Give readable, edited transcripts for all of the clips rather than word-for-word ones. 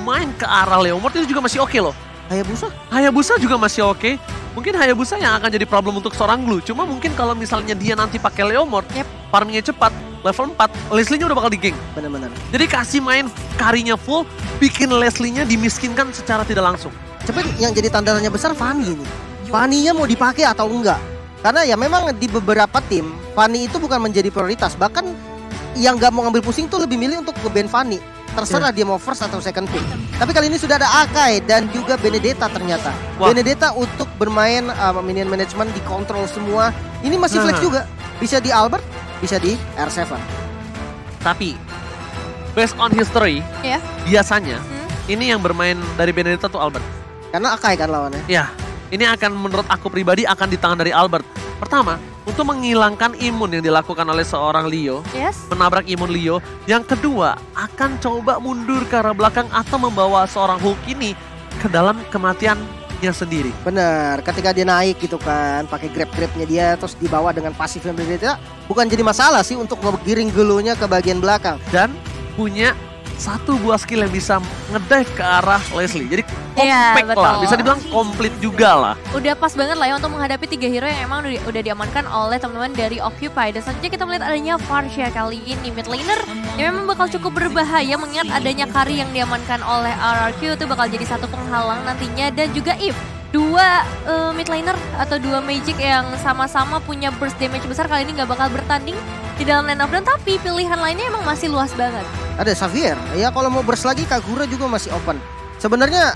main ke arah Leomord itu juga masih oke loh. Hayabusa juga masih oke. Mungkin Hayabusa yang akan jadi problem untuk seorang Glue. Cuma mungkin kalau misalnya dia nanti pakai Leomord, farmingnya cepat, level 4, Leslie-nya udah bakal di-gank. Benar-benar. Jadi kasih main karinya full, bikin Leslie-nya dimiskinkan secara tidak langsung. Tapi yang jadi tandanya besar Fanny ini. Fanny-nya mau dipakai atau enggak? Karena ya memang di beberapa tim, Fanny itu bukan menjadi prioritas. Bahkan yang nggak mau ngambil pusing tuh lebih milih untuk ke-ban Fanny. Terserah dia mau first atau second pick. Tapi kali ini sudah ada Akai dan juga Benedetta ternyata. Wah. Benedetta untuk bermain minion management, dikontrol semua. Ini masih flex juga. Bisa di Albert, bisa di R7. Tapi, based on history, biasanya ini yang bermain dari Benedetta tuh Albert. Karena Akai kan lawannya. Ya, ini akan menurut aku pribadi akan di tangan dari Albert. Pertama, untuk menghilangkan imun yang dilakukan oleh seorang Leo, menabrak imun Leo. Yang kedua, akan coba mundur ke arah belakang atau membawa seorang Hulk ini ke dalam kematiannya sendiri. Bener, ketika dia naik gitu kan, pakai grab-grabnya dia terus dibawa dengan pasifnya Benedetta, bukan jadi masalah sih untuk ngegiring gelunya ke bagian belakang. Dan punya satu buah skill yang bisa ngedive ke arah Leslie. Jadi compact lah, bisa dibilang komplit juga lah. Udah pas banget lah ya untuk menghadapi 3 hero yang emang udah diamankan oleh teman-teman dari Occupy. Dan selanjutnya kita melihat adanya Varsha kali ini mid laner yang memang bakal cukup berbahaya mengingat adanya Kari yang diamankan oleh RRQ itu bakal jadi satu penghalang nantinya. Dan juga If, dua mid laner atau dua magic yang sama-sama punya burst damage besar kali ini nggak bakal bertanding di dalam line up. Dan tapi pilihan lainnya emang masih luas banget. Ada Xavier, ya kalau mau burst lagi Kagura juga masih open. Sebenarnya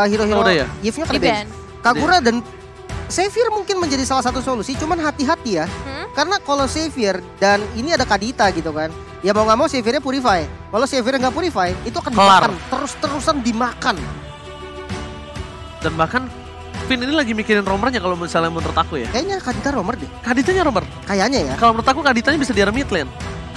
hero-hero If-nya kena Kagura dan Xavier mungkin menjadi salah satu solusi, cuman hati-hati ya. Karena kalau Xavier dan ini ada Kadita gitu kan, ya mau nggak mau Xaviernya purify. Kalau Xavier nggak purify, itu akan dimakan, terus-terusan dimakan. Dan bahkan Finn ini lagi mikirin romernya kalau misalnya menurut aku ya. Kayaknya Kadita romer deh. Kaditanya romer. Kayaknya ya. Kalau menurut aku Kaditanya bisa di area mid lane.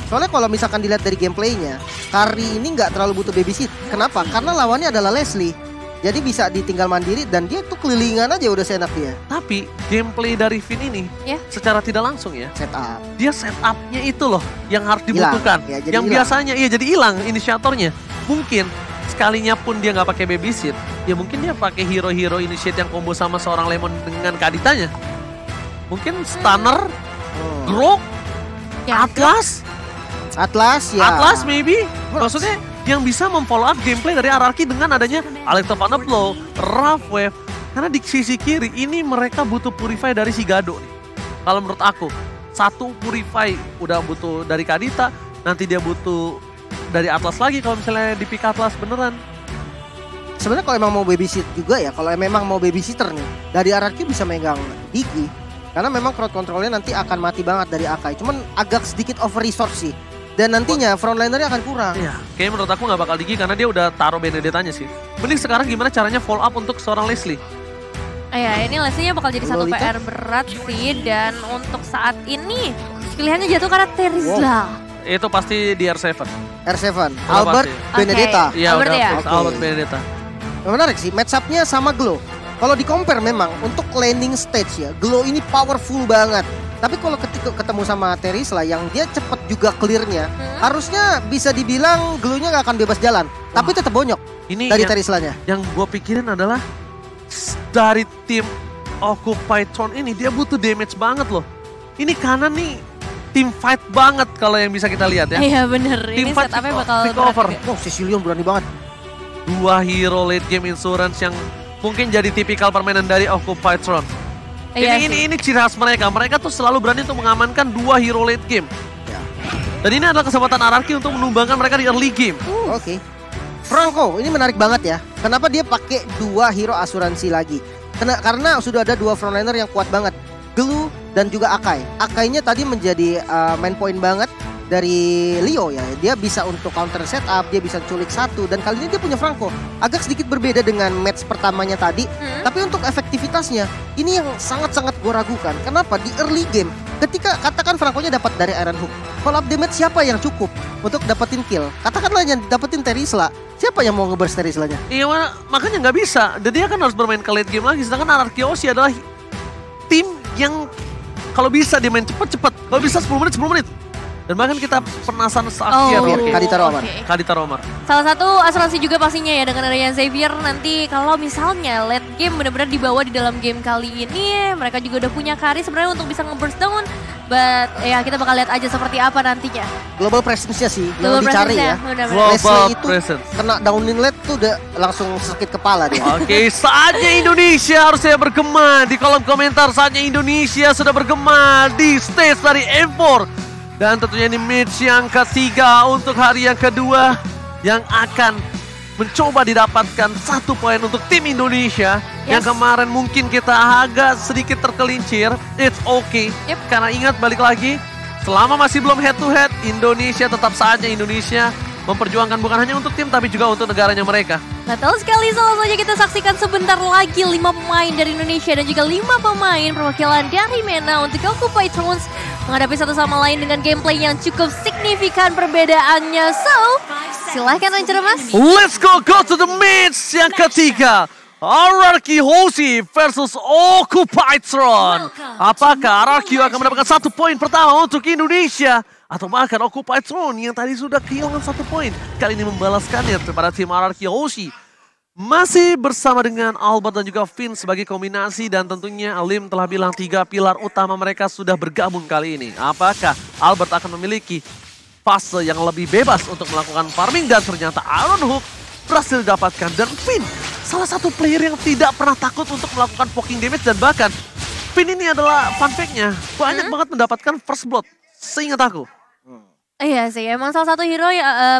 Soalnya kalau misalkan dilihat dari gameplaynya, Kari ini nggak terlalu butuh babysit. Kenapa? Karena lawannya adalah Leslie. Jadi bisa ditinggal mandiri dan dia tuh kelilingan aja udah seenak dia. Tapi gameplay dari Finn ini secara tidak langsung ya. Setup. Dia setupnya itu loh yang harus dibutuhkan. Ya, yang biasanya jadi hilang inisiatornya. Mungkin sekalinya pun dia nggak pakai babysit, ya mungkin dia pakai hero-hero initiate yang combo sama seorang Lemon dengan Kaditanya. Mungkin Stunner, Grok, Atlas ya. Atlas maybe. Maksudnya yang bisa memfollow up gameplay dari RRQ dengan adanya Alecto Van Uplow, Rough Wave. Karena di sisi kiri ini mereka butuh purify dari si Gado nih. Kalau menurut aku, satu purify udah butuh dari Kadita, nanti dia butuh dari Atlas lagi kalau misalnya di pick Atlas beneran. Sebenarnya kalau emang mau babysit juga ya, kalau memang mau babysitter nih, dari RRQ bisa megang Diki. Karena memang crowd controlnya nanti akan mati banget dari Akai. Cuman agak sedikit over resource sih. Dan nantinya frontlinernya akan kurang. Iya, kayaknya menurut aku nggak bakal Diki karena dia udah taruh Benedettanya sih. Mending sekarang gimana caranya follow up untuk seorang Leslie. Ya ini Leslie-nya bakal jadi satu PR berat sih. Dan untuk saat ini pilihannya jatuh karena Terizla. Itu pasti di R7. Albert, Benedetta. Iya udah Albert Benedetta. Menarik sih, match-up-nya sama Glow. Kalau di-compare memang untuk laning stage ya, Glow ini powerful banget. Tapi kalau ketika ketemu sama Terizla yang dia cepet juga clear-nya, harusnya bisa dibilang Glow-nya gak akan bebas jalan. Tapi tetap bonyok ini dari Terizla-nya. Yang gue pikirin adalah dari tim Occupy Throne ini dia butuh damage banget loh. Ini kanan nih tim fight banget kalau yang bisa kita lihat ya. Iya bener, tim ini fight setupnya bakal over. Cecilion berani banget. Dua hero late game insurance yang mungkin jadi tipikal permainan dari Occupy Throne. Ini ciri khas mereka. Mereka tuh selalu berani untuk mengamankan dua hero late game. Dan ini adalah kesempatan RRQ untuk menumbangkan mereka di early game. Oke. Franco, ini menarik banget ya. Kenapa dia pakai dua hero asuransi lagi? Karena sudah ada dua frontliner yang kuat banget. Glue dan juga Akai. Akainya tadi menjadi main point banget dari Leo ya. Dia bisa untuk counter setup, dia bisa culik satu. Dan kali ini dia punya Franco. Agak sedikit berbeda dengan match pertamanya tadi. Tapi untuk efektivitasnya, ini yang sangat-sangat gue ragukan. Kenapa? Di early game, ketika katakan Franco-nya dapat dari Iron Hook, follow up damage siapa yang cukup untuk dapetin kill? Katakanlah yang dapetin Terizla, siapa yang mau ngeburst Terizlanya? Iya, makanya nggak bisa. Dan dia kan harus bermain ke late game lagi. Sedangkan RRQ adalah tim yang kalau bisa dia main cepet-cepet. Kalau bisa 10 menit. Dan bahkan kita penasaran Xavier. Oke. Kadita Romer. Kadita Romer. Salah satu asuransi juga pastinya ya dengan adanya Xavier nanti kalau misalnya late game benar-benar dibawa di dalam game kali ini, mereka juga udah punya carry sebenarnya untuk bisa nge-burst down. But ya kita bakal lihat aja seperti apa nantinya. Global presence-nya sih Global yang dicari ya. presence-nya, benar-benar. Global Leslie itu presence. kena downin late tuh udah langsung sakit kepala dia. Oke, saatnya Indonesia harusnya bergema di kolom komentar. Saatnya Indonesia sudah bergema di stage dari M4. Dan tentunya ini match yang ketiga untuk hari yang kedua yang akan mencoba didapatkan 1 poin untuk tim Indonesia. Yes. Yang kemarin mungkin kita agak sedikit tergelincir. It's okay. Yep. Karena ingat balik lagi, selama masih belum head to head, Indonesia tetap saatnya Indonesia memperjuangkan bukan hanya untuk tim tapi juga untuk negaranya mereka. Betul sekali, langsung saja kita saksikan sebentar lagi 5 pemain dari Indonesia dan juga 5 pemain perwakilan dari MENA untuk Occupy Thrones menghadapi satu sama lain dengan gameplay yang cukup signifikan perbedaannya. So, silahkan Ranger Mas. Let's go to the match yang ketiga. RRQ Hoshi versus Occupy Throne. Apakah RRQ akan mendapatkan 1 poin pertama untuk Indonesia? Atau bahkan Occupy Throne yang tadi sudah kehilangan 1 poin. Kali ini membalaskannya kepada tim RRQ Hoshi. Masih bersama dengan Albert dan juga Finn sebagai kombinasi. Dan tentunya Alim telah bilang 3 pilar utama mereka sudah bergabung kali ini. Apakah Albert akan memiliki fase yang lebih bebas untuk melakukan farming? Dan ternyata Iron Hook berhasil didapatkan. Dan Finn salah satu player yang tidak pernah takut untuk melakukan poking damage. Dan bahkan Finn ini adalah fun fact-nya banyak banget mendapatkan first blood. Seingat aku. Iya sih, emang salah satu hero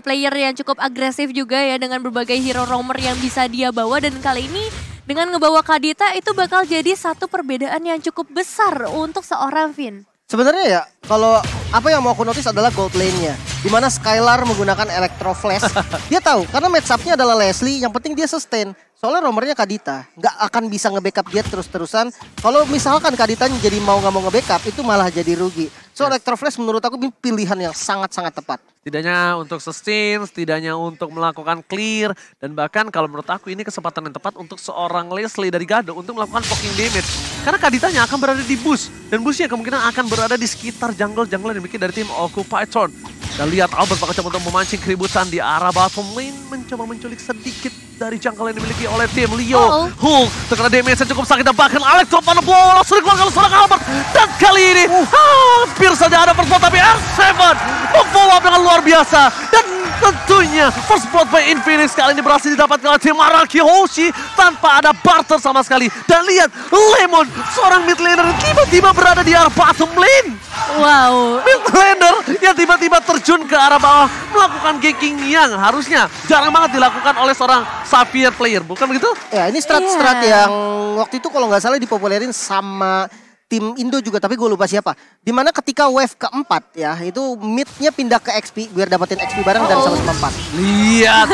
player yang cukup agresif juga ya dengan berbagai hero roamer yang bisa dia bawa. Dan kali ini dengan ngebawa Kadita itu bakal jadi satu perbedaan yang cukup besar untuk seorang Finn. Sebenarnya ya, kalau apa yang mau aku notice adalah gold lane-nya. Dimana Skylar menggunakan Electro Flash. Dia tahu, karena match up-nya adalah Leslie, yang penting dia sustain. Soalnya romernya Kadita, nggak akan bisa nge-backup dia terus-terusan. Kalau misalkan Kadita jadi mau nggak mau nge-backup, itu malah jadi rugi. So Electro Flash menurut aku pilihan yang sangat-sangat tepat. Setidaknya untuk sustain, setidaknya untuk melakukan clear. Dan bahkan kalau menurut aku ini kesempatan yang tepat untuk seorang Leslie dari Gado untuk melakukan poking damage. Karena Kaditanya akan berada di boost. Dan boostnya kemungkinan akan berada di sekitar jungle-jungle yang dimiliki dari tim Occupy Throne. Dan lihat Albert bakal coba untuk memancing keributan di arah bottom lane. Mencoba menculik sedikit dari jungle yang dimiliki oleh tim Leo. Hulk terkena damage yang cukup sakit. Dan bahkan Alex coba blow langsung dikeluarkan seorang Albert. Dan kali ini hampir saja ada first blood. Tapi R7 memfollow up dengan luar biasa. Dan tentunya first blood by Infinix kali ini berhasil didapatkan oleh tim RRQ Hoshi tanpa ada barter sama sekali. Dan lihat Lemon, seorang mid laner tiba-tiba berada di arah bottom lane. Wow. Mid laner yang tiba-tiba terjun ke arah bawah melakukan ganking yang harusnya jarang banget dilakukan oleh seorang Xavier player, bukan begitu? Ya ini strat-strat yang waktu itu kalau nggak salah dipopulerin sama tim Indo juga, tapi gue lupa siapa. Dimana ketika wave keempat ya, itu mid-nya pindah ke XP biar dapetin XP bareng dan sama-sama 4. Lihat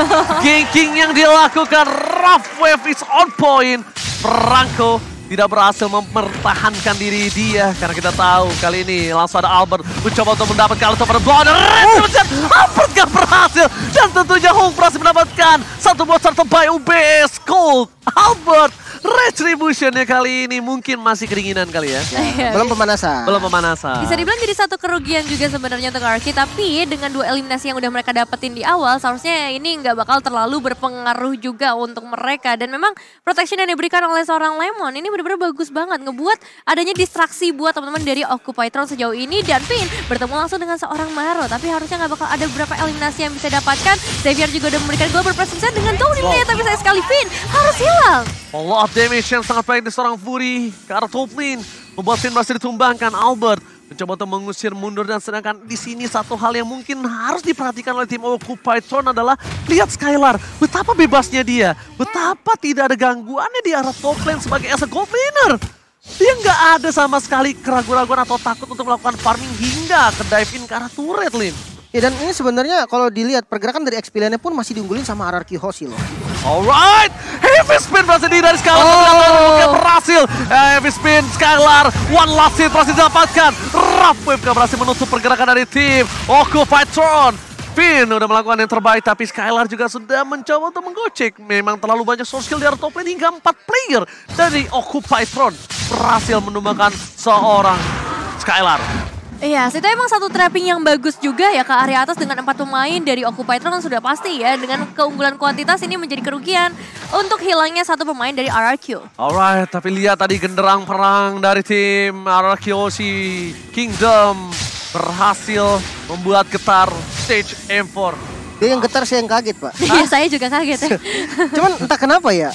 ganking yang dilakukan, rough wave is on point. Franco tidak berhasil mempertahankan diri dia karena kita tahu kali ini langsung ada Albert mencoba untuk mendapatkan Alto pada blow. Albert gak berhasil dan tentunya Hulk berhasil mendapatkan satu buat starter by UBS Cold. Albert retributionnya kali ini mungkin masih keringinan kali ya. Belum pemanasan. Belum pemanasan. Bisa dibilang jadi satu kerugian juga sebenarnya untuk RRQ, tapi dengan 2 eliminasi yang udah mereka dapetin di awal, seharusnya ini nggak bakal terlalu berpengaruh juga untuk mereka. Dan memang protection yang diberikan oleh seorang Lemon ini benar-benar bagus banget, ngebuat adanya distraksi buat teman-teman dari Occupy Throne sejauh ini. Dan Finn bertemu langsung dengan seorang Maro, tapi harusnya nggak bakal ada beberapa eliminasi yang bisa dapatkan. Xavier juga udah memberikan global presence dengan Tony Lea, tapi sayang sekali Finn harus hilang. Follow up damage yang sangat baik di seorang Fury ke arah top lane. Membuat Finn berhasil ditumbangkan. Albert mencoba untuk mengusir mundur, dan sedangkan di sini satu hal yang mungkin harus diperhatikan oleh tim Occupy Throne adalah lihat Skylar. Betapa bebasnya dia. Betapa tidak ada gangguannya di arah top lane sebagai as a gold laner. Dia nggak ada sama sekali keraguan-raguan atau takut untuk melakukan farming hingga ke dive in ke arah turret lane. Ya, dan ini sebenarnya kalau dilihat pergerakan dari XP lane pun masih diunggulin sama RRQ Hoshi loh. Alright, heavy spin berhasil dari Skylar. Berhasil, heavy spin Skylar. One last hit berhasil didapatkan. Rough wave gak berhasil menutup pergerakan dari tim Occupy Throne. Finn udah melakukan yang terbaik, tapi Skylar juga sudah mencoba untuk menggocek. Memang terlalu banyak source skill di arah top lane hingga 4 player dari Occupy Throne berhasil menumbangkan seorang Skylar. Iya, itu emang satu trapping yang bagus juga ya ke area atas dengan 4 pemain dari Occupytron sudah pasti ya. Dengan keunggulan kuantitas ini menjadi kerugian untuk hilangnya satu pemain dari RRQ. Alright, tapi lihat tadi genderang perang dari tim RRQ Hoshi Kingdom berhasil membuat getar stage M4. Dia yang getar, saya yang kaget, Pak. Iya, saya juga kaget ya. Cuman entah kenapa ya,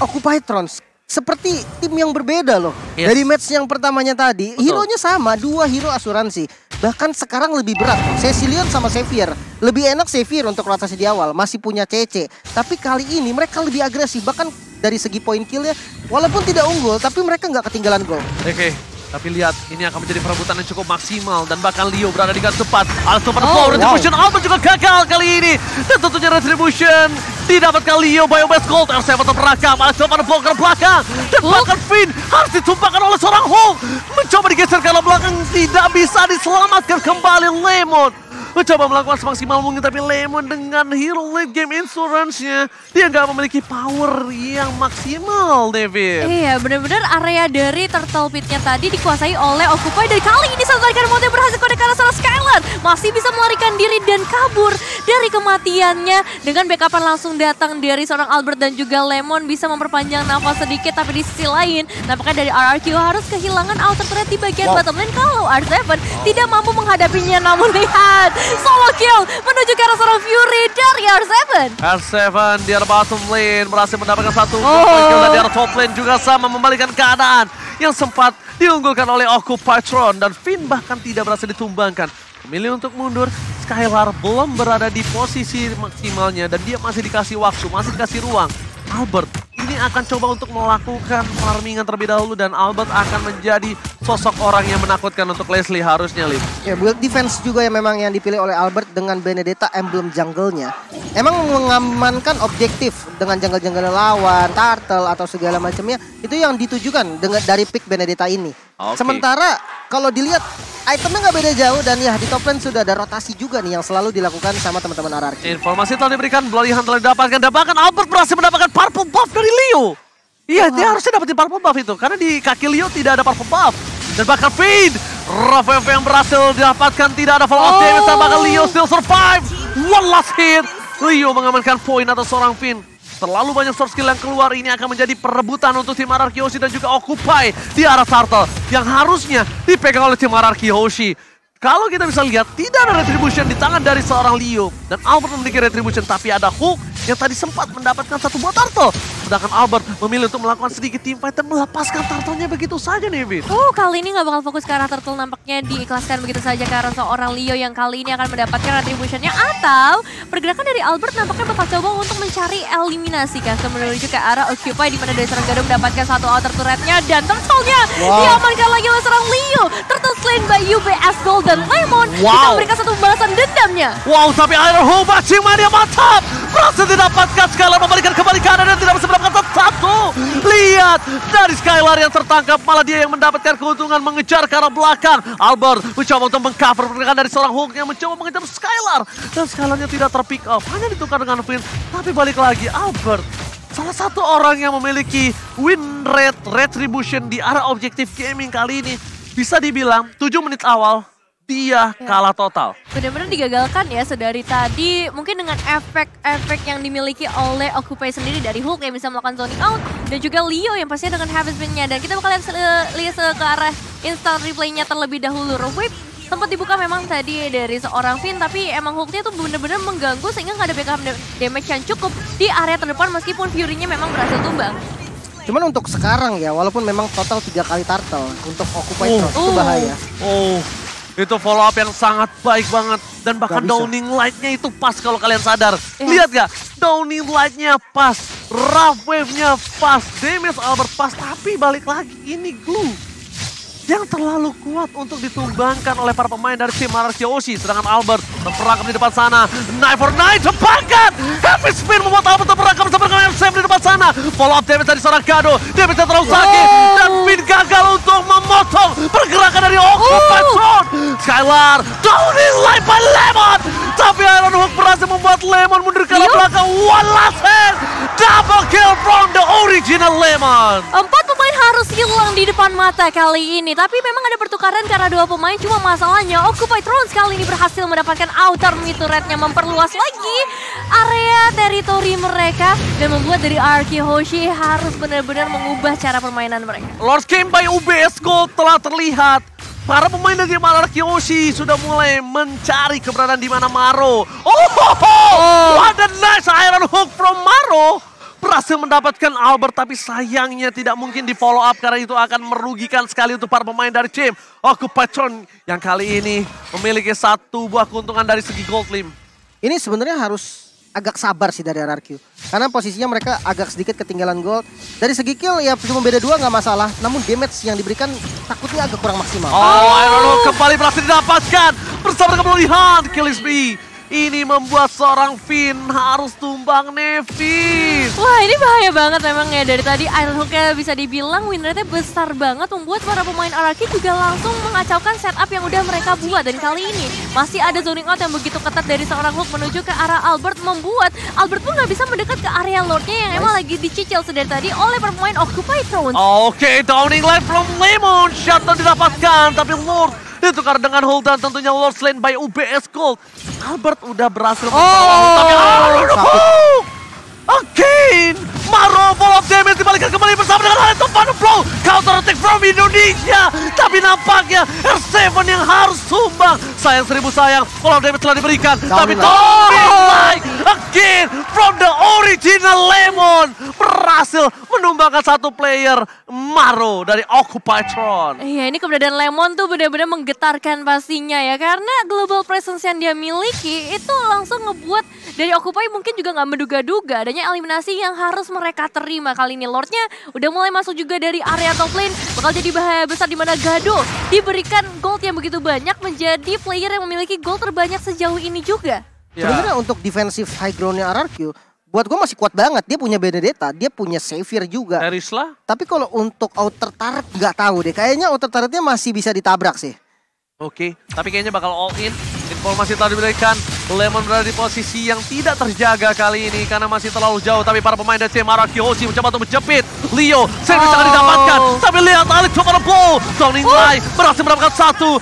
Occupytron seperti tim yang berbeda loh. Yes. Dari match yang pertamanya tadi, hero-nya sama, 2 hero asuransi. Bahkan sekarang lebih berat. Cecilion sama Xavier. Lebih enak Xavier untuk rotasi di awal, masih punya CC. Tapi kali ini mereka lebih agresif, bahkan dari segi point kill-nya, walaupun tidak unggul, tapi mereka nggak ketinggalan gol. Oke. Tapi lihat, ini akan menjadi perebutan yang cukup maksimal. Dan bahkan Leo berada di garis depan. Retribution Albert juga gagal kali ini. Dan tentunya Retribution didapatkan Leo Biobest Gold. R7 terakam, Alexander Flow ke belakang. Dan bahkan Finn harus ditumpahkan oleh seorang Hulk. Mencoba digeser ke belakang, tidak bisa diselamatkan kembali Lemon. Mencoba melakukan semaksimal mungkin, tapi Lemon dengan hero late game insurance-nya, dia nggak memiliki power yang maksimal, David. Iya, benar-benar area dari Turtle Pit-nya tadi dikuasai oleh Occupy. Dan kali ini satu tarikan motor berhasil kode ke arah seorang Skylar. Masih bisa melarikan diri dan kabur dari kematiannya. Dengan backupan langsung datang dari seorang Albert dan juga Lemon bisa memperpanjang nafas sedikit. Tapi di sisi lain, nampaknya dari RRQ harus kehilangan outer turret di bagian bottom lane kalau R7 tidak mampu menghadapinya. Namun lihat, solo kill menuju ke arah seorang Fury dari R7. R7 di arah bottom lane berhasil mendapatkan satu kill, dan di arah top lane juga sama membalikan keadaan yang sempat diunggulkan oleh Occupytron, dan Finn bahkan tidak berhasil ditumbangkan. Memilih untuk mundur, Skylar belum berada di posisi maksimalnya dan dia masih dikasih waktu, masih dikasih ruang. Albert ini akan coba untuk melakukan farmingan terlebih dahulu, dan Albert akan menjadi sosok orang yang menakutkan untuk Leslie harusnya, Lim. Ya, build defense juga yang memang yang dipilih oleh Albert dengan Benedetta emblem jungle-nya. Emang mengamankan objektif dengan jungle-jungle lawan, turtle atau segala macamnya, itu yang ditujukan dengan dari pick Benedetta ini. Okay. Sementara kalau dilihat itemnya nggak beda jauh, dan ya di top lane sudah ada rotasi juga nih yang selalu dilakukan sama teman-teman RRQ. Informasi telah diberikan, Bloody Hunt telah didapatkan, dan bahkan Albert berhasil mendapatkan purple buff dari Leo. Iya, dia harusnya dapetin purple buff itu, karena di kaki Leo tidak ada purple buff. Dan bahkan Finn, Rafael yang berhasil didapatkan, tidak ada follow up damage, dan bahkan Leo still survive. One last hit, Leo mengamankan poin atas seorang Finn. Terlalu banyak source skill yang keluar, ini akan menjadi perebutan untuk tim RRQ Hoshi dan juga Occupy di arah Turtle yang harusnya dipegang oleh tim RRQ Hoshi. Kalau kita bisa lihat, tidak ada retribution di tangan dari seorang Leo. Dan Albert memiliki retribution, tapi ada Hulk yang tadi sempat mendapatkan satu buah turtle. Sedangkan Albert memilih untuk melakukan sedikit teamfight dan melepaskan turtle-nya begitu saja nih, Vin. Kali ini nggak bakal fokus ke arah turtle, nampaknya diikhlaskan begitu saja ke arah seorang Leo yang kali ini akan mendapatkan retribution-nya. Atau pergerakan dari Albert nampaknya bakal coba untuk mencari eliminasi kan, menuju ke arah Occupy, di mana dari seorang Gado mendapatkan satu outer turret-nya, dan turtle-nya diamankan lagi oleh seorang Leo. Turtle slain by UBS Gold, dan Lemon bisa memberikan satu balasan dendamnya. Wow, tapi Iron Hulk matching mania mantap. Berhasil didapatkan, Skylar membalikan kembali kanan dan tidak bisa mendapatkan satu. Lihat, dari Skylar yang tertangkap, malah dia yang mendapatkan keuntungan mengejar ke arah belakang. Albert mencoba untuk mengcover pergerakan dari seorang Hulk yang mencoba mengejar Skylar. Dan Skylarnya tidak terpick up, hanya ditukar dengan Finn. Tapi balik lagi, Albert salah satu orang yang memiliki win rate retribution di arah objektif gaming kali ini. Bisa dibilang 7 menit awal dia kalah total. Benar-benar digagalkan ya sedari tadi. Mungkin dengan efek-efek yang dimiliki oleh Occupy sendiri dari Hulk yang bisa melakukan zoning out. Dan juga Leo yang pastinya dengan habit spin-nya. Dan kita bakal lihat ke arah instant replay-nya terlebih dahulu. Whip sempat dibuka memang tadi dari seorang Finn. Tapi emang Hulk-nya tuh benar-benar mengganggu sehingga nggak ada backup damage yang cukup di area terdepan. Meskipun Fury-nya memang berhasil tumbang. Cuman untuk sekarang ya, walaupun memang total 3 kali turtle untuk Occupy itu bahaya. Itu follow up yang sangat baik banget. Dan bahkan Downing Light-nya itu pas kalau kalian sadar. Lihat gak? Downing Light-nya pas. Rough Wave-nya pas. Damage Albert pas. Tapi balik lagi, ini glue yang terlalu kuat untuk ditumbangkan oleh para pemain dari tim RRQ Hoshi. Sedangkan Albert terperangkap di depan sana. Knife for Knight terbangkan. Heavy spin membuat Albert terperangkap bersama dengan Sam di depan sana. Follow up damage dari seorang Gado. Damage yang terlalu sakit. Dan Finn gagal untuk memotong pergerakan dari Occupytron. Skylar, Downing Light by Lemon. Tapi Iron Hulk berhasil membuat Lemon mundur ke arah belakang. One last hit. Double kill from the original Lemon. 4 pemain harus hilang di depan mata kali ini. Tapi memang ada pertukaran karena dua pemain, cuma masalahnya Occupy Throne kali ini berhasil mendapatkan outer mid turretnya, memperluas lagi area teritori mereka dan membuat dari RRQ Hoshi harus benar-benar mengubah cara permainan mereka. Lord's Game by UBS Gold telah terlihat. Para pemain dari RRQ Hoshi sudah mulai mencari keberadaan di mana Maro. What a nice iron hook from Maro. Berhasil mendapatkan Albert, tapi sayangnya tidak mungkin di follow up karena itu akan merugikan sekali untuk para pemain dari tim Occupy Throne yang kali ini memiliki satu buah keuntungan dari segi gold lim. Ini sebenarnya harus agak sabar sih dari RRQ. Karena posisinya mereka agak sedikit ketinggalan gold. Dari segi kill ya cuma beda 2 nggak masalah. Namun damage yang diberikan takutnya agak kurang maksimal. Iron kembali berhasil didapatkan bersama dengan pemulihan Killisby. Ini membuat seorang Finn harus tumbang Nevin. Wah, ini bahaya banget memang ya. Dari tadi Iron Hook-nya bisa dibilang win rate-nya besar banget, membuat para pemain RRQ juga langsung mengacaukan setup yang udah mereka buat. Dan kali ini masih ada zoning out yang begitu ketat dari seorang Hook menuju ke arah Albert, membuat Albert pun nggak bisa mendekat ke area Lord-nya yang emang lagi dicicil sedari tadi oleh para pemain Occupy Throne. Oke, downing light from Lemon. Shutdown didapatkan, tapi Lord ditukar dengan Huldan, tentunya Lord slain by UBS Gold. Albert udah berhasil menolong, tapi Again, Maro follow up damage dibalikan kembali bersama dengan Alento Flow. Counter attack from Indonesia, tapi nampaknya R7 yang harus sumbang. Sayang seribu sayang, follow up damage telah diberikan, tapi like again from the original Lemon berhasil menumbangkan satu player Maro dari Occupy Throne. Iya, ini keberadaan Lemon tuh benar-benar menggetarkan pastinya ya, karena global presence yang dia miliki itu langsung ngebuat dari Occupy mungkin juga nggak menduga-duga adanya eliminasi yang harus mereka terima. Kali ini Lordnya udah mulai masuk juga dari area top lane, bakal jadi bahaya besar di mana Gado diberikan gold yang begitu banyak, menjadi player yang memiliki gold terbanyak sejauh ini juga. Sebenarnya untuk defensive high ground-nya RRQ, buat gue masih kuat banget. Dia punya Benedetta, dia punya Xavier juga. Erisla? Tapi kalau untuk outer turret nggak tahu deh. Kayaknya outer turretnya masih bisa ditabrak sih. Oke, tapi kayaknya bakal all in. Informasi telah diberikan. Lemon berada di posisi yang tidak terjaga kali ini karena masih terlalu jauh. Tapi para pemain dari tim RRQ Hoshi mencoba untuk menjepit. Leo, service akan didapatkan. Tapi lihat Alex coba blow. Downing Light berhasil mendapatkan satu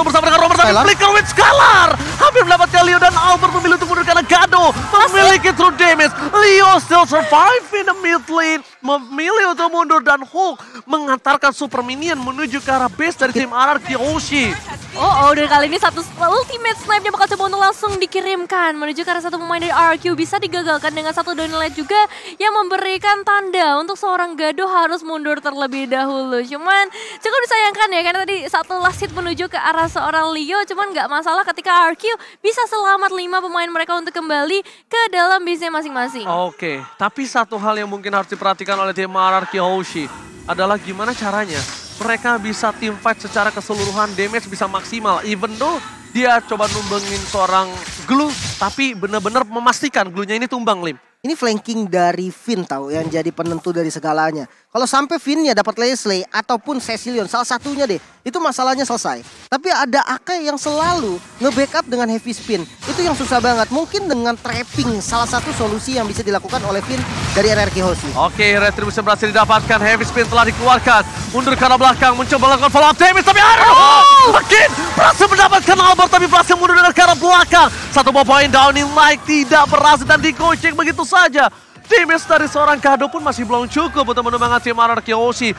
bersama dengan Robert. Tapi flicker with Scalar. Hampir mendapatkan Leo dan Albert memilih untuk mundur karena Gado memiliki true damage. Leo still survive in the mid lane. Memilih untuk mundur dan Hulk mengantarkan super minion menuju ke arah base dari tim RRQ Hoshi. Dan kali ini satu ultimate snipe-nya bakal coba untuk langsung dikirimkan menuju ke arah satu pemain dari RRQ. Bisa digagalkan dengan satu Downing Light juga yang memberikan tanda untuk seorang Gado harus mundur terlebih dahulu. Cuman cukup disayangkan ya, karena tadi satu last hit menuju ke arah seorang Leo. Cuman nggak masalah ketika RRQ bisa selamat 5 pemain mereka untuk kembali ke dalam base-nya masing-masing. Oke, tapi satu hal yang mungkin harus diperhatikan oleh tim RRQ Hoshi adalah gimana caranya mereka bisa team fight secara keseluruhan, damage bisa maksimal. Even though dia coba numbangin seorang Glue, tapi benar-benar memastikan Glue-nya ini tumbang, Lim. Ini flanking dari Finn tahu yang jadi penentu dari segalanya. Kalau sampai Finn-nya dapat Leslie ataupun Cecilion, salah satunya deh, itu masalahnya selesai. Tapi ada Akai yang selalu nge-backup dengan heavy spin. Itu yang susah banget. Mungkin dengan trapping salah satu solusi yang bisa dilakukan oleh Finn dari RRQ Hoshi. Oke, Retribution berhasil didapatkan. Heavy spin telah dikeluarkan. Mundur ke arah belakang, mencoba melakukan follow up damage. Tapi Again, berhasil mendapatkan Albert, tapi berhasil mundur dengan ke arah belakang. Satu buah poin Downing Light tidak berhasil dan digocek begitu saja. Damage dari seorang Gado pun masih belum cukup untuk menumbangkan tim RRQ Hoshi.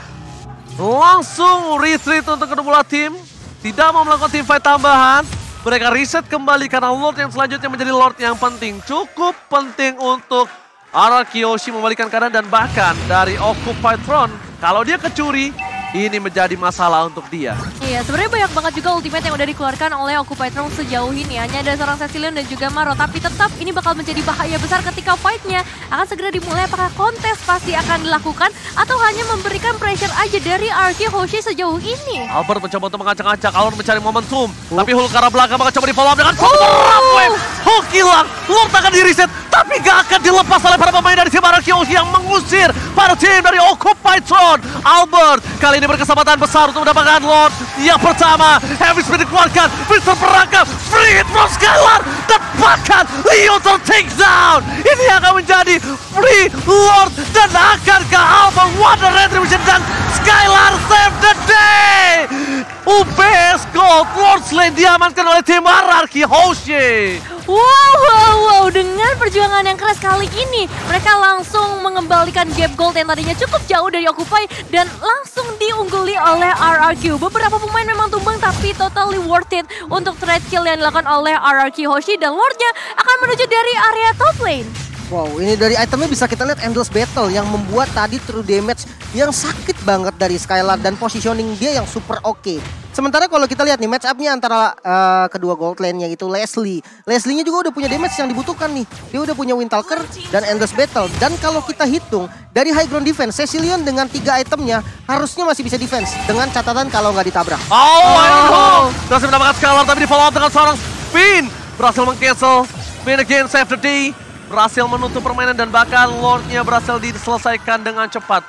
Langsung retreat untuk kedua tim. Tidak mau melakukan team fight tambahan. Mereka reset kembali karena Lord yang selanjutnya menjadi Lord yang penting. Cukup penting untuk RRQ Hoshi membalikan keadaan, dan bahkan dari Occupy Throne, kalau dia kecuri, ini menjadi masalah untuk dia. Iya, sebenarnya banyak banget juga ultimate yang udah dikeluarkan oleh Occupy Throne sejauh ini. Hanya ada seorang Cecilion dan juga Maro, tapi tetap ini bakal menjadi bahaya besar ketika fight-nya akan segera dimulai. Apakah kontes pasti akan dilakukan atau hanya memberikan pressure aja dari RRQ Hoshi sejauh ini? Albert mencoba untuk mengacak-acak, Albert mencari momentum. Tapi Hulk ke arah belakang bakal coba di follow up dengan wave. Hulk hilang, Lord akan di reset, tapi gak akan dilepas oleh para pemain dari tim RRQ Hoshi yang mengusir para tim dari Occupy Throne. Albert kali ini berkesempatan besar untuk mendapatkan Lord yang pertama. Heavy spin dikeluarkan, Mr. Perangkap, free hit from Skylar, dan bahkan Leo take down. Ini akan menjadi free Lord dan akankah Alpha But what a retribution dan Skylar save the day! UBS Gold Lord Slane diamankan oleh tim Ararki Hoshi. Wow, dengan perjuangan yang keras kali ini, mereka langsung mengembalikan gap gold yang tadinya cukup jauh dari Occupy dan langsung diungguli oleh RRQ. Beberapa pemain memang tumbang tapi totally worth it untuk trade kill yang dilakukan oleh RRQ Hoshi dan Lordnya akan menuju dari area top lane. Wow, ini dari itemnya bisa kita lihat Endless Battle yang membuat tadi true damage yang sakit banget dari Skylar dan positioning dia yang super oke. Sementara kalau kita lihat nih match up-nya antara kedua gold lane-nya itu Leslie. Leslie-nya juga udah punya damage yang dibutuhkan nih. Dia udah punya Windtalker dan Endless Battle. Dan kalau kita hitung dari high ground defense, Cecilion dengan 3 itemnya harusnya masih bisa defense. Dengan catatan kalau nggak ditabrak. Berhasil mendapatkan Skylar tapi di follow up dengan seorang Spin. Berhasil meng-cancel. Spin again save the day. Berhasil menutup permainan dan bahkan Lord-nya berhasil diselesaikan dengan cepat.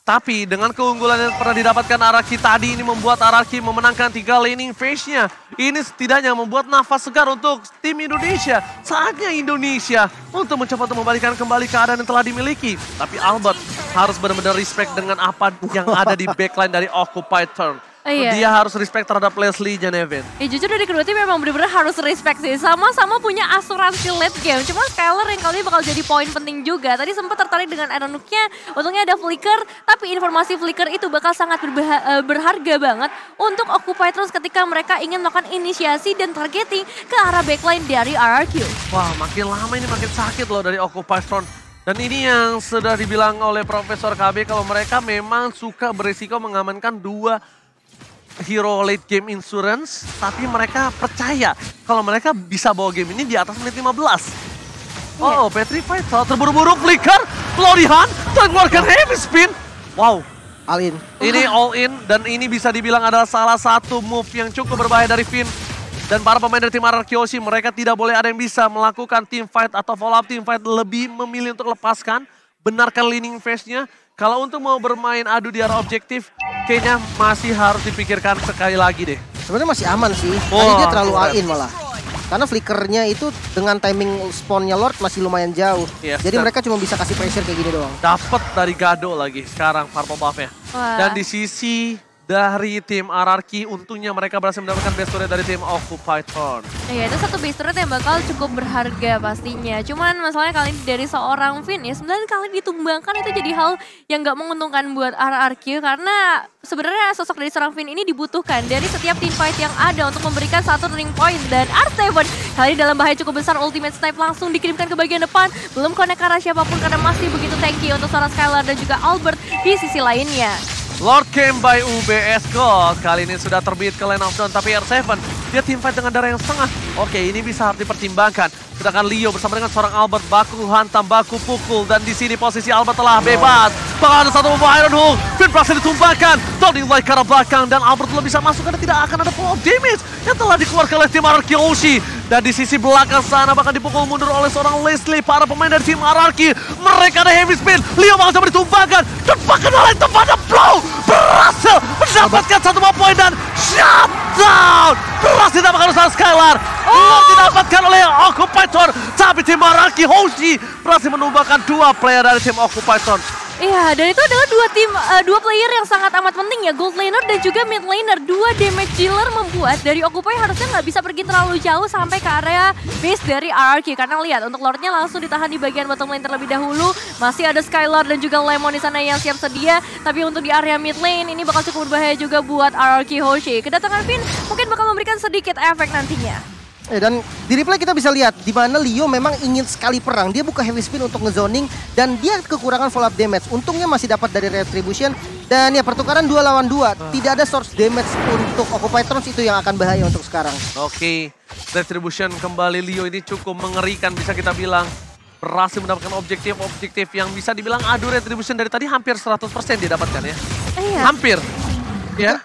Tapi dengan keunggulan yang pernah didapatkan Ararki tadi ini membuat Ararki memenangkan 3 laning phase-nya. Ini setidaknya membuat nafas segar untuk tim Indonesia. Saatnya Indonesia untuk mencoba untuk membalikan kembali keadaan yang telah dimiliki. Tapi Albert harus benar-benar respect dengan apa yang ada di backline dari Occupy Turn. Iya. Dia harus respect terhadap Leslie dan Evan. Jujur dari kedua tim memang benar-benar harus respect sih. Sama-sama punya asuransi late game. Cuma Skylar yang kali ini bakal jadi poin penting juga. Tadi sempat tertarik dengan Iron Hook-nya. Untungnya ada Flicker. Tapi informasi Flicker itu bakal sangat berharga banget untuk Occupy terus ketika mereka ingin melakukan inisiasi dan targeting ke arah backline dari RRQ. Wah, makin lama ini makin sakit loh dari Occupy Front. Dan ini yang sudah dibilang oleh Profesor KB kalau mereka memang suka berisiko mengamankan 2 hero late game insurance, tapi mereka percaya kalau mereka bisa bawa game ini di atas menit 15. Oh, Petrified terburu-buru Flicker, Lorihan terkeluarkan heavy spin. Wow, All in. ini all in dan ini bisa dibilang adalah salah satu move yang cukup berbahaya dari Finn. Dan para pemain dari tim Ararki Hoshi, mereka tidak boleh ada yang bisa melakukan team fight atau follow up team fight, lebih memilih untuk lepaskan, benarkan leaning phase-nya. Kalau untuk mau bermain adu di arah objektif, kayaknya masih harus dipikirkan sekali lagi deh. Sebenarnya masih aman sih. Tadi dia terlalu all in malah. Karena flickernya itu dengan timing spawnnya Lord masih lumayan jauh. Yes, jadi mereka cuma bisa kasih pressure kayak gini doang. Dapat dari Gado lagi sekarang purple buff-nya. Dan di sisi dari tim Ararki, untungnya mereka berhasil mendapatkan base turret dari tim Occupy Turn. Iya, itu satu base turret yang bakal cukup berharga pastinya. Cuman masalahnya kali ini dari seorang Finn ya, 9 kali ditumbangkan itu jadi hal yang gak menguntungkan buat Ararki. Karena sebenarnya sosok dari seorang Finn ini dibutuhkan dari setiap team fight yang ada untuk memberikan satu turning point. Dan R7 kali ini dalam bahaya cukup besar, ultimate snipe langsung dikirimkan ke bagian depan. Belum connect ke arah siapapun karena masih begitu tanky untuk seorang Skylar dan juga Albert di sisi lainnya. Lord came by UBS Gold. Kali ini sudah terbit ke lane of down, tapi R7 dia teamfight dengan darah yang setengah. Oke, ini bisa harus dipertimbangkan. Sedangkan Leo bersama dengan seorang Albert baku hantam, baku pukul. Dan di sini posisi Albert telah bebas. Bahkan ada satu membawa Iron Hook. Finn berhasil ditumbangkan. Tony Light ke arah belakang. Dan Albert belum bisa masuk karena tidak akan ada follow damage yang telah dikeluarkan oleh tim Ararki Hoshi. Dan di sisi belakang sana bahkan dipukul mundur oleh seorang Leslie. Para pemain dari tim Ararki. Mereka ada heavy spin. Leo bakal coba ditumbangkan. Dan bahkan oleh tempatnya blow. Berhasil mendapatkan satu poin dan shutdown. Berhasil didapatkan oleh Skylar. Didapatkan oleh Occupy Turn. Tapi tim Ararki Hoshi berhasil menumbangkan 2 player dari tim Occupy Turn. Iya, dan itu adalah dua player yang sangat amat penting ya, gold laner dan juga mid laner. 2 damage dealer membuat dari Occupy harusnya nggak bisa pergi terlalu jauh sampai ke area base dari RRQ. Karena lihat, untuk Lordnya langsung ditahan di bagian bottom lane terlebih dahulu. Masih ada Skylar dan juga Lemon di sana yang siap sedia. Tapi untuk di area mid lane ini bakal cukup berbahaya juga buat RRQ Hoshi. Kedatangan Finn mungkin bakal memberikan sedikit efek nantinya. Dan di replay kita bisa lihat di mana Leo memang ingin sekali perang. Dia buka heavy spin untuk ngezoning dan dia kekurangan follow up damage. Untungnya masih dapat dari retribution dan ya pertukaran 2 lawan 2. Tidak ada source damage untuk Occupy Thrones, itu yang akan bahaya untuk sekarang. Oke, retribution kembali Leo ini cukup mengerikan bisa kita bilang. Berhasil mendapatkan objektif yang bisa dibilang adu retribution dari tadi hampir 100% dia dapatkan ya. Iya. Hampir. Ya.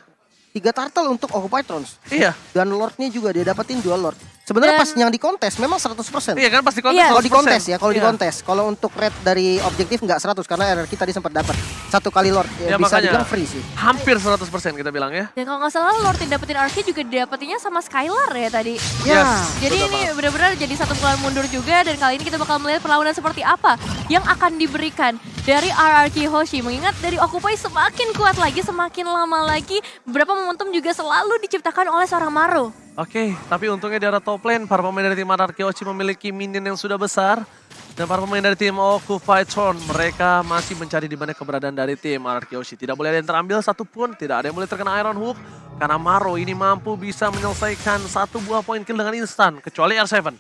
3 turtle untuk Occupy Thrones. Iya. Dan Lordnya juga dia dapetin 2 Lord. Sebenarnya Dan- pas yang di kontes memang 100%. Iya kan pasti kontes. Iya. Kalau di 100%. kontes ya, kalau di Iya. kontes. Kalau untuk rate dari objektif nggak 100 karena RRQ tadi sempat dapat 1 kali Lord. Ya, Bisa makanya. dibilang free sih. Hampir 100% kita bilang ya. Dan kalau nggak salah Lord yang dapetin Arki juga dapetinnya sama Skylar ya tadi. Ya. Jadi Betul ini banget. benar-benar jadi satu bulan mundur juga dan kali ini kita bakal melihat perlawanan seperti apa yang akan diberikan dari RRQ Hoshi. Mengingat dari Occupy semakin kuat lagi, semakin lama lagi, beberapa momentum juga selalu diciptakan oleh seorang Maro. Oke, tapi untungnya di arah top lane, para pemain dari tim RRQ Hoshi memiliki minion yang sudah besar. Dan para pemain dari tim Occupy Throne, mereka masih mencari di mana keberadaan dari tim RRQ Hoshi. Tidak boleh ada yang terambil satupun, tidak ada yang boleh terkena Iron Hook. Karena Maro ini mampu bisa menyelesaikan 1 buah poin kill dengan instan, kecuali R7.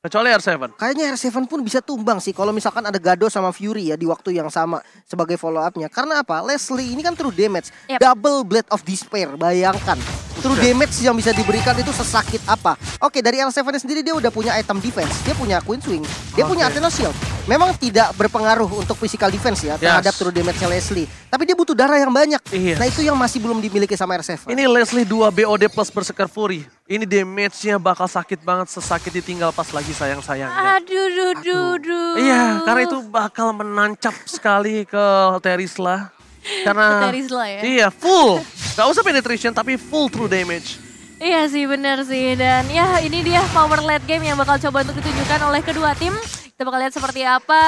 Kecuali R7. Kayaknya R7 pun bisa tumbang sih kalau misalkan ada Gado sama Fury ya di waktu yang sama sebagai follow up-nya. Karena apa? Leslie ini kan true damage. Yep. Double Blade of Despair, bayangkan. True damage yang bisa diberikan itu sesakit apa. Oke, dari R7 sendiri dia udah punya item defense. Dia punya Queen Swing, dia punya Oke. Athena Shield. Memang tidak berpengaruh untuk physical defense ya terhadap true damage Leslie. Tapi dia butuh darah yang banyak. Iya. Nah itu yang masih belum dimiliki sama R7. Ini Leslie 2 BOD plus Berserker Fury. Ini damage-nya bakal sakit banget, sesakit ditinggal pas lagi sayang-sayangnya. Aduh. Iya, karena itu bakal menancap sekali ke Terisla. Karena Ke Terisla ya? Iya, full. Gak usah penetration tapi full true damage. Iya sih benar sih dan ya ini dia power late game yang bakal coba untuk ditunjukkan oleh kedua tim. Kita bakal lihat seperti apa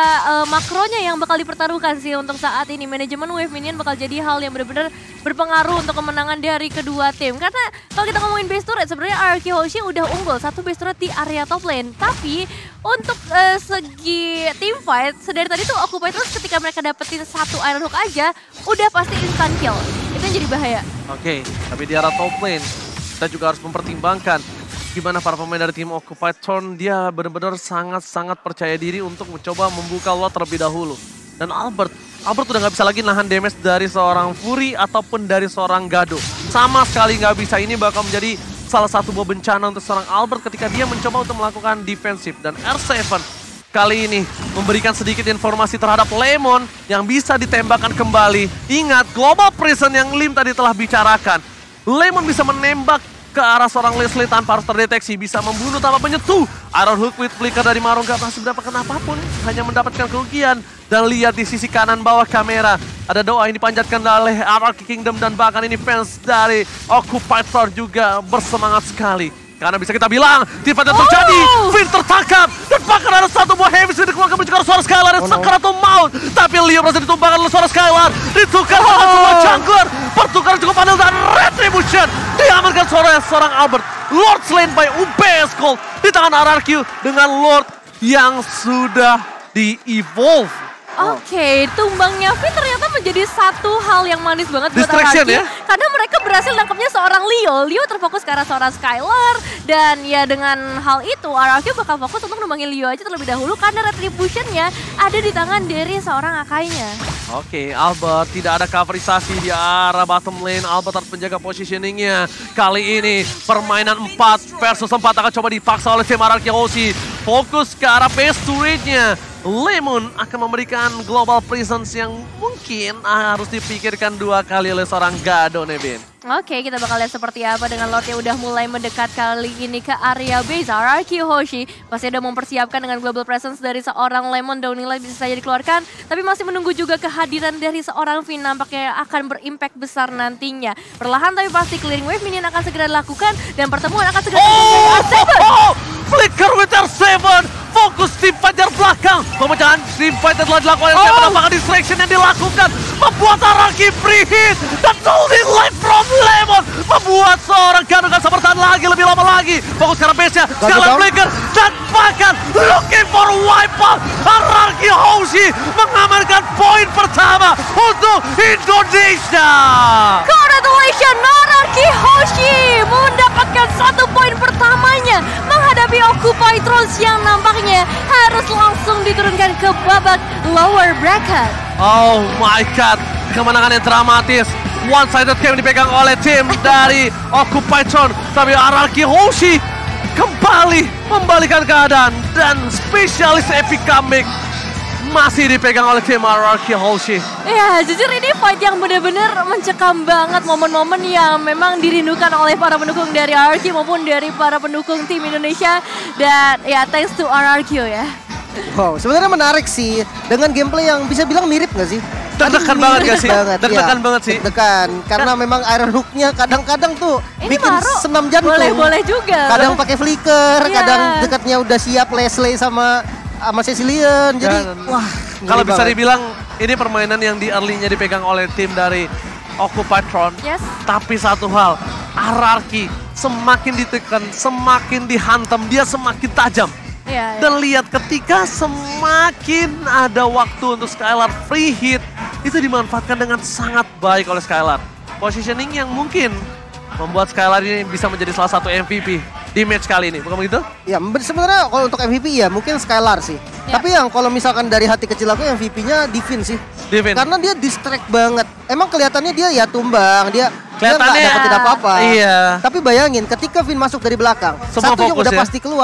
makronya yang bakal dipertaruhkan sih untuk saat ini. Manajemen wave minion bakal jadi hal yang benar-benar berpengaruh untuk kemenangan dari kedua tim. Karena kalau kita ngomongin base turret sebenarnya RRQ Hoshi udah unggul satu base turret di area top lane. Tapi untuk segi team fight sedari tadi tuh Occupy terus ketika mereka dapetin satu Iron Hook aja udah pasti instant kill. Itu yang jadi bahaya. Oke, tapi di arah top lane kita juga harus mempertimbangkan gimana para pemain dari tim Occupy Throne dia benar-benar sangat-sangat percaya diri untuk mencoba membuka lot terlebih dahulu. Dan Albert udah nggak bisa lagi nahan damage dari seorang Fury ataupun dari seorang Gado. Sama sekali nggak bisa, ini bakal menjadi salah satu buah bencana untuk seorang Albert ketika dia mencoba untuk melakukan defensif. Dan R7 kali ini memberikan sedikit informasi terhadap Lemon yang bisa ditembakkan kembali. Ingat, Global Prison yang Lim tadi telah bicarakan. Lemon bisa menembak ke arah seorang Leslie tanpa harus terdeteksi, bisa membunuh tanpa menyentuh. Iron Hook with Flicker dari Maro gak masih berapa kenapapun, hanya mendapatkan kerugian. Dan lihat di sisi kanan bawah kamera, ada doa yang dipanjatkan oleh RRQ Kingdom dan bahkan ini fans dari Occupy Throne juga bersemangat sekali. Karena bisa kita bilang, tiba yang terjadi, Finn tertangkap, dan bahkan ada satu buah heavy yang dikeluarkan menuju ke suara Skylar yang Sakaratul Maut. Tapi Leo berhasil ditumbangkan oleh suara Skylar, ditukar oleh sebuah jungler, pertukaran cukup adil dan Retribution diamankan seorang Albert. Lord slain by UBS Gold di tangan RRQ dengan Lord yang sudah di-evolve. Oke, tumbangnya Finn ternyata menjadi satu hal yang manis banget buat Distraction RRQ. ya? Karena mereka berhasil nangkepnya seorang Leo. Leo terfokus ke arah seorang Skylar. Dan ya dengan hal itu RRQ bakal fokus untuk numbangin Leo aja terlebih dahulu. Karena retributionnya ada di tangan dari seorang Akainya. Oke, Albert tidak ada coverisasi di arah bottom lane. Albert harus menjaga positioningnya. Kali ini permainan 4 versus 4 akan coba dipaksa oleh tim RRQ Hoshi. Fokus ke arah base turret-nya. Lemon akan memberikan global presence yang mungkin harus dipikirkan 2 kali oleh seorang Gado Nebin. Oke, kita bakal lihat seperti apa dengan Lord yang udah mulai mendekat kali ini ke area base. RRQ Hoshi pasti udah mempersiapkan dengan global presence dari seorang Lemon. Downing Light bisa saja dikeluarkan, tapi masih menunggu juga kehadiran dari seorang Finn. Nampaknya akan berimpact besar nantinya. Perlahan tapi pasti clearing wave minion akan segera dilakukan dan pertemuan akan segera Oh! Flicker with R7! Fokus tim fight dari belakang. Pemecahan tim fight yang telah dilakukan. Apakah distraction yang dilakukan membuat RRQ free hit. Dan Downing Light from Lemon membuat seorang Gado gak bisa bertahan lagi lebih lama lagi. Fokus ke arah base-nya. Sekalian Flicker dan bahkan looking for wipeout. RRQ Hoshi mengamankan poin pertama untuk Indonesia. Congratulations, RRQ Hoshi mendapatkan 1 poin pertamanya menghadapi Occupy Throne yang nampaknya harus langsung diturunkan ke babak lower bracket. Oh my god, kemenangan yang dramatis. One-sided game dipegang oleh tim dari Occupy Throne. Tapi RRQ Hoshi kembali membalikan keadaan dan spesialis epic comeback masih dipegang oleh tim RRQ Hoshi. Ya, jujur ini fight yang benar-benar mencekam banget, momen-momen yang memang dirindukan oleh para pendukung dari RRQ maupun dari para pendukung tim Indonesia. Dan ya, thanks to RRQ ya. Wow, sebenarnya menarik sih dengan gameplay yang bisa bilang mirip nggak sih? Deg-degan banget gak sih? Deg-degan banget sih. Deg-degan, karena memang Iron Hook-nya kadang-kadang tuh Ini bikin Maru senam jantung. boleh-boleh juga. Kadang pakai flicker, Iya. kadang dekatnya udah siap Leslie sama Cecilian. Jadi wah, Kalau ngeri bisa banget. dibilang ini permainan yang di early-nya dipegang oleh tim dari Occupied Throne. Yes. Tapi satu hal, RRQ semakin ditekan, semakin dihantam, dia semakin tajam. Iya, iya. Dan lihat ketika semakin ada waktu untuk Skylar free hit, itu dimanfaatkan dengan sangat baik oleh Skylar. Positioning yang mungkin membuat Skylar ini bisa menjadi salah satu MVP di match kali ini, bukan begitu? Ya sebenarnya kalau untuk MVP ya mungkin Skylar sih. Ya. Tapi yang kalau misalkan dari hati kecil aku MVP-nya Divin sih. Divin. Karena dia distract banget. Emang kelihatannya dia ya tumbang, dia nggak Kelihatannya- dapetin apa-apa. Iya. Tapi bayangin ketika Vin masuk dari belakang, Semua satu yang fokus udah ya. pasti keluar.